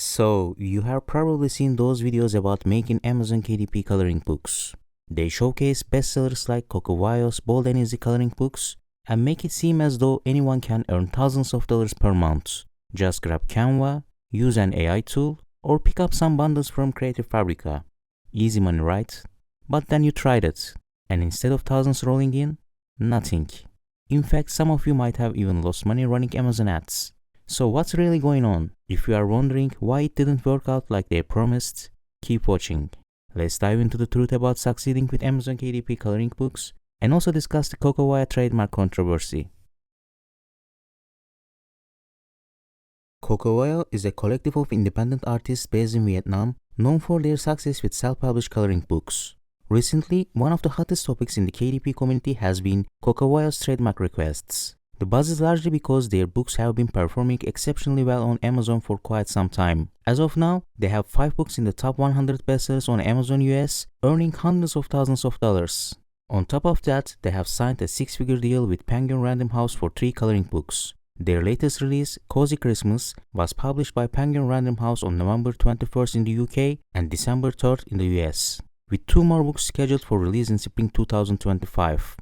So, you have probably seen those videos about making Amazon KDP coloring books. They showcase bestsellers like Coco Wyo's Bold and Easy coloring books and make it seem as though anyone can earn thousands of dollars per month. Just grab Canva, use an AI tool, or pick up some bundles from Creative Fabrica. Easy money, right? But then you tried it, and instead of thousands rolling in, nothing. In fact, some of you might have even lost money running Amazon ads. So what's really going on? If you are wondering why it didn't work out like they promised, keep watching. Let's dive into the truth about succeeding with Amazon KDP coloring books and also discuss the Coco Wyo trademark controversy. Coco Wyo is a collective of independent artists based in Vietnam known for their success with self-published coloring books. Recently, one of the hottest topics in the KDP community has been Coco Wyo's trademark requests. The buzz is largely because their books have been performing exceptionally well on Amazon for quite some time. As of now, they have 5 books in the top 100 bestsellers on Amazon US, earning hundreds of thousands of dollars. On top of that, they have signed a 6-figure deal with Penguin Random House for 3 coloring books. Their latest release, Cozy Christmas, was published by Penguin Random House on November 21st in the UK and December 3rd in the US, with 2 more books scheduled for release in spring 2025.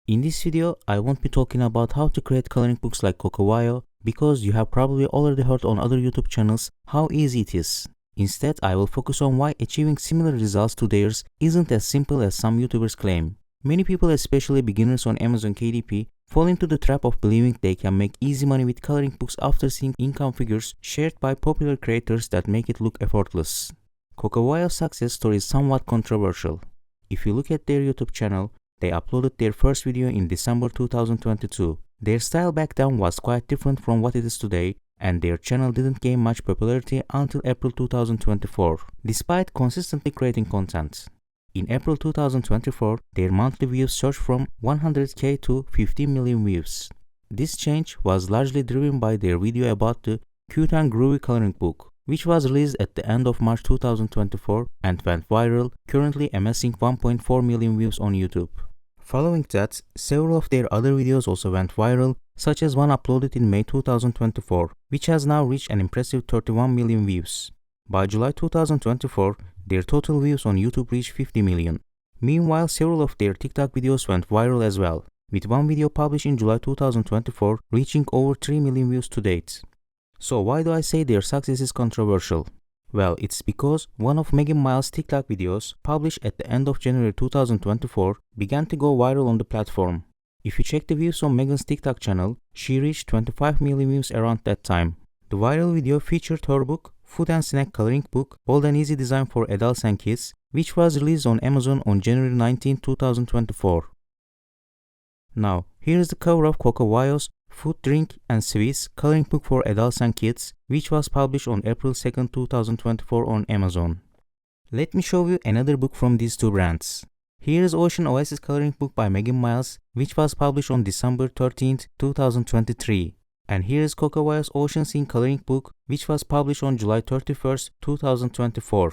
In this video, I won't be talking about how to create coloring books like Coco Wyo because you have probably already heard on other YouTube channels how easy it is. Instead, I will focus on why achieving similar results to theirs isn't as simple as some YouTubers claim. Many people, especially beginners on Amazon KDP, fall into the trap of believing they can make easy money with coloring books after seeing income figures shared by popular creators that make it look effortless. Coco Wyo's success story is somewhat controversial. If you look at their YouTube channel, they uploaded their first video in December 2022. Their style back then was quite different from what it is today, and their channel didn't gain much popularity until April 2024, despite consistently creating content. In April 2024, their monthly views surged from 100k to 15 million views. This change was largely driven by their video about the Cute and Groovy coloring book, which was released at the end of March 2024 and went viral, currently amassing 1.4 million views on YouTube. Following that, several of their other videos also went viral, such as one uploaded in May 2024, which has now reached an impressive 31 million views. By July 2024, their total views on YouTube reached 50 million. Meanwhile, several of their TikTok videos went viral as well, with one video published in July 2024 reaching over 3 million views to date. So why do I say their success is controversial? Well, it's because one of Megan Miles' TikTok videos, published at the end of January 2024, began to go viral on the platform. If you check the views on Megan's TikTok channel, she reached 25 million views around that time. The viral video featured her book, Food and Snack Coloring Book, Bold and Easy Design for Adults and Kids, which was released on Amazon on January 19, 2024. Now, here is the cover of Coco Wyo's Food, Drink and Sweets coloring book for adults and kids, which was published on April 2, 2024 on Amazon. Let me show you another book from these two brands. Here is Ocean Oasis coloring book by Megan Miles, which was published on December 13, 2023. And here is Coco Wyo's Ocean Scene coloring book, which was published on July 31, 2024.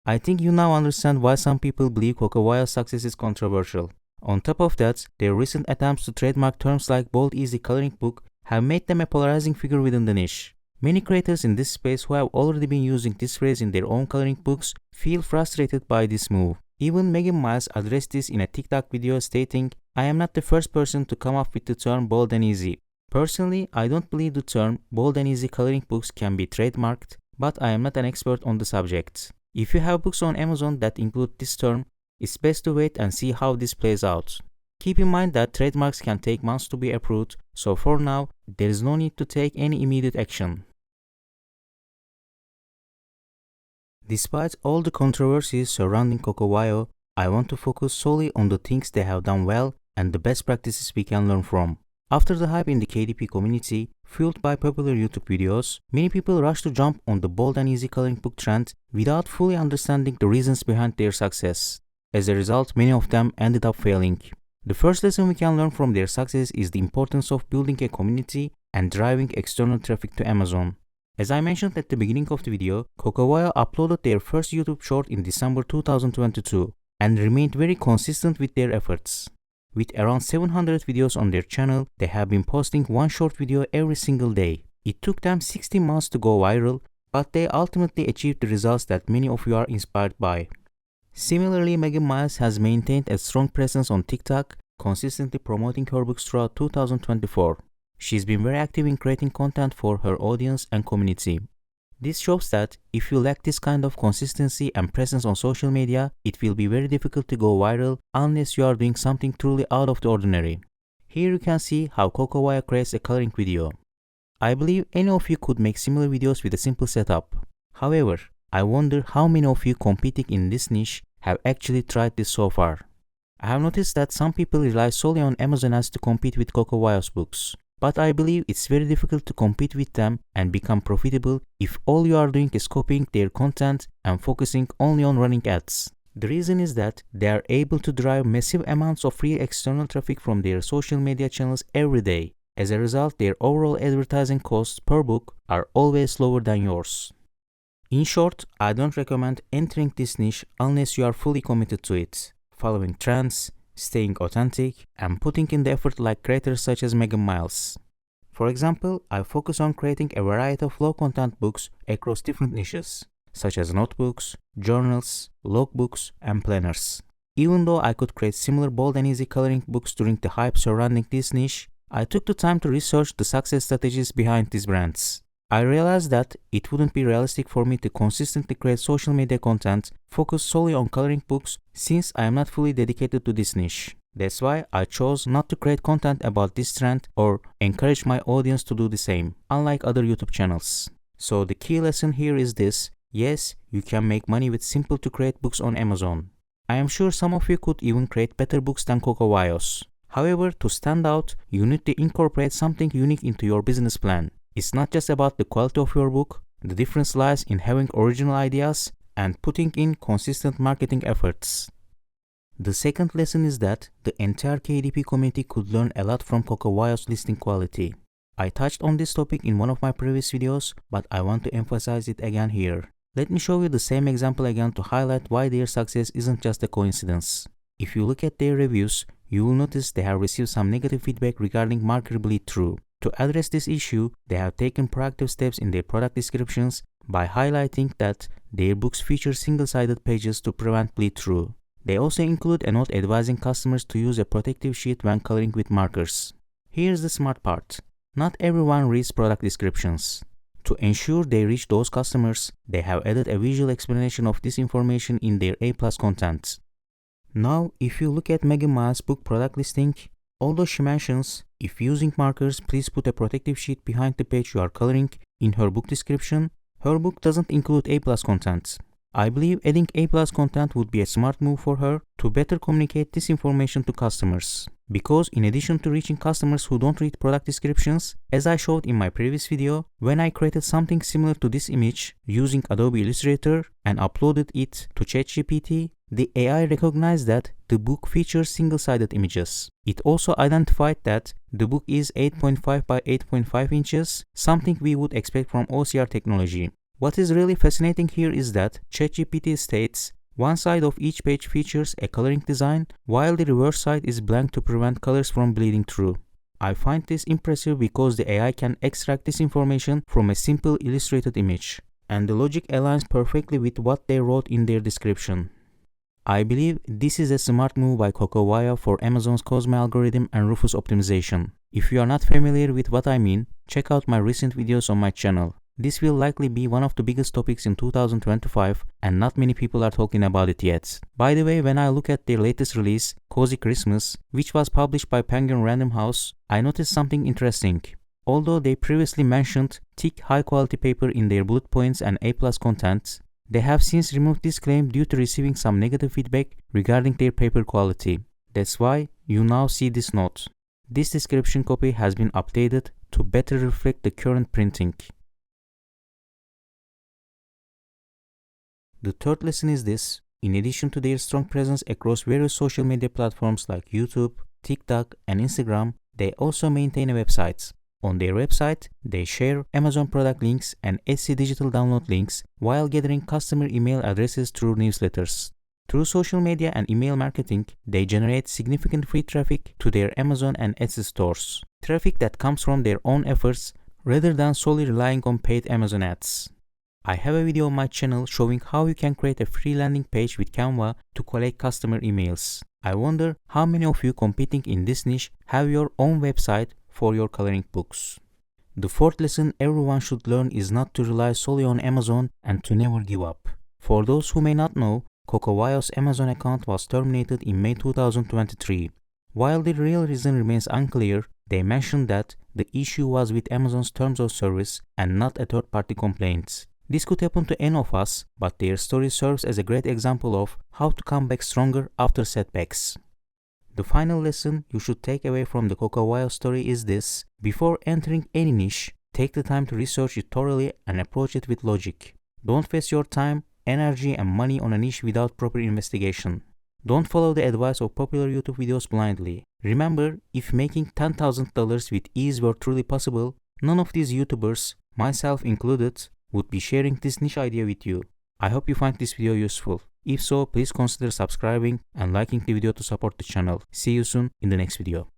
I think you now understand why some people believe Coco Wyo's success is controversial. On top of that, their recent attempts to trademark terms like Bold Easy coloring book have made them a polarizing figure within the niche. Many creators in this space who have already been using this phrase in their own coloring books feel frustrated by this move. Even Megan Miles addressed this in a TikTok video stating, "I am not the first person to come up with the term bold and easy. Personally, I don't believe the term bold and easy coloring books can be trademarked, but I am not an expert on the subject. If you have books on Amazon that include this term, it's best to wait and see how this plays out. Keep in mind that trademarks can take months to be approved, so for now, there is no need to take any immediate action." Despite all the controversies surrounding Coco Wyo, I want to focus solely on the things they have done well and the best practices we can learn from. After the hype in the KDP community, fueled by popular YouTube videos, many people rushed to jump on the bold and easy coloring book trend without fully understanding the reasons behind their success. As a result, many of them ended up failing. The first lesson we can learn from their success is the importance of building a community and driving external traffic to Amazon. As I mentioned at the beginning of the video, Coco Wyo uploaded their first YouTube short in December 2022 and remained very consistent with their efforts. With around 700 videos on their channel, they have been posting one short video every single day. It took them 16 months to go viral, but they ultimately achieved the results that many of you are inspired by. Similarly, Megan Miles has maintained a strong presence on TikTok, consistently promoting her books throughout 2024. She's been very active in creating content for her audience and community. This shows that if you lack this kind of consistency and presence on social media, it will be very difficult to go viral unless you are doing something truly out of the ordinary. Here you can see how Coco Wyo creates a coloring video. I believe any of you could make similar videos with a simple setup. However, I wonder how many of you competing in this niche have actually tried this so far. I have noticed that some people rely solely on Amazon ads to compete with Coco Wyo's books. But I believe it's very difficult to compete with them and become profitable if all you are doing is copying their content and focusing only on running ads. The reason is that they are able to drive massive amounts of free external traffic from their social media channels every day. As a result, their overall advertising costs per book are always lower than yours. In short, I don't recommend entering this niche unless you are fully committed to it, following trends, staying authentic, and putting in the effort like creators such as Megan Miles. For example, I focus on creating a variety of low-content books across different niches, such as notebooks, journals, logbooks, and planners. Even though I could create similar bold and easy coloring books during the hype surrounding this niche, I took the time to research the success strategies behind these brands. I realized that it wouldn't be realistic for me to consistently create social media content focused solely on coloring books since I am not fully dedicated to this niche. That's why I chose not to create content about this trend or encourage my audience to do the same, unlike other YouTube channels. So the key lesson here is this: yes, you can make money with simple to create books on Amazon. I am sure some of you could even create better books than Coco Wyo's. However, to stand out, you need to incorporate something unique into your business plan. It's not just about the quality of your book. The difference lies in having original ideas and putting in consistent marketing efforts. The second lesson is that the entire KDP community could learn a lot from Coco Wyo's listing quality. I touched on this topic in one of my previous videos, but I want to emphasize it again here. Let me show you the same example again to highlight why their success isn't just a coincidence. If you look at their reviews, you will notice they have received some negative feedback regarding marker bleed through. To address this issue, they have taken proactive steps in their product descriptions by highlighting that their books feature single-sided pages to prevent bleed-through. They also include a note advising customers to use a protective sheet when coloring with markers. Here's the smart part: not everyone reads product descriptions. To ensure they reach those customers, they have added a visual explanation of this information in their A+ content. Now, if you look at Megan Miles' book product listing, although she mentions, if using markers, please put a protective sheet behind the page you are coloring in her book description, her book doesn't include A+ content. I believe adding A+ content would be a smart move for her to better communicate this information to customers. Because in addition to reaching customers who don't read product descriptions, as I showed in my previous video, when I created something similar to this image using Adobe Illustrator and uploaded it to ChatGPT, the AI recognized that the book features single-sided images. It also identified that the book is 8.5 by 8.5 inches, something we would expect from OCR technology. What is really fascinating here is that ChatGPT states one side of each page features a coloring design, while the reverse side is blank to prevent colors from bleeding through. I find this impressive because the AI can extract this information from a simple illustrated image, and the logic aligns perfectly with what they wrote in their description. I believe this is a smart move by Coco Wyo for Amazon's Cosmo algorithm and Rufus optimization. If you are not familiar with what I mean, check out my recent videos on my channel. This will likely be one of the biggest topics in 2025, and not many people are talking about it yet. By the way, when I look at their latest release, Cozy Christmas, which was published by Penguin Random House, I noticed something interesting. Although they previously mentioned thick, high-quality paper in their bullet points and A+ content, they have since removed this claim due to receiving some negative feedback regarding their paper quality. That's why you now see this note. This description copy has been updated to better reflect the current printing. The third lesson is this: in addition to their strong presence across various social media platforms like YouTube, TikTok, and Instagram, they also maintain a website. On their website, they share Amazon product links and Etsy digital download links while gathering customer email addresses through newsletters. Through social media and email marketing, they generate significant free traffic to their Amazon and Etsy stores. Traffic that comes from their own efforts rather than solely relying on paid Amazon ads. I have a video on my channel showing how you can create a free landing page with Canva to collect customer emails. I wonder how many of you competing in this niche have your own website for your coloring books. The fourth lesson everyone should learn is not to rely solely on Amazon and to never give up. For those who may not know, Coco Wyo's Amazon account was terminated in May 2023. While the real reason remains unclear, they mentioned that the issue was with Amazon's terms of service and not a third-party complaint. This could happen to any of us, but their story serves as a great example of how to come back stronger after setbacks. The final lesson you should take away from the Coco Wyo story is this: before entering any niche, take the time to research it thoroughly and approach it with logic. Don't waste your time, energy and money on a niche without proper investigation. Don't follow the advice of popular YouTube videos blindly. Remember, if making $10,000 with ease were truly possible, none of these YouTubers, myself included, would be sharing this niche idea with you. I hope you find this video useful. If so, please consider subscribing and liking the video to support the channel. See you soon in the next video.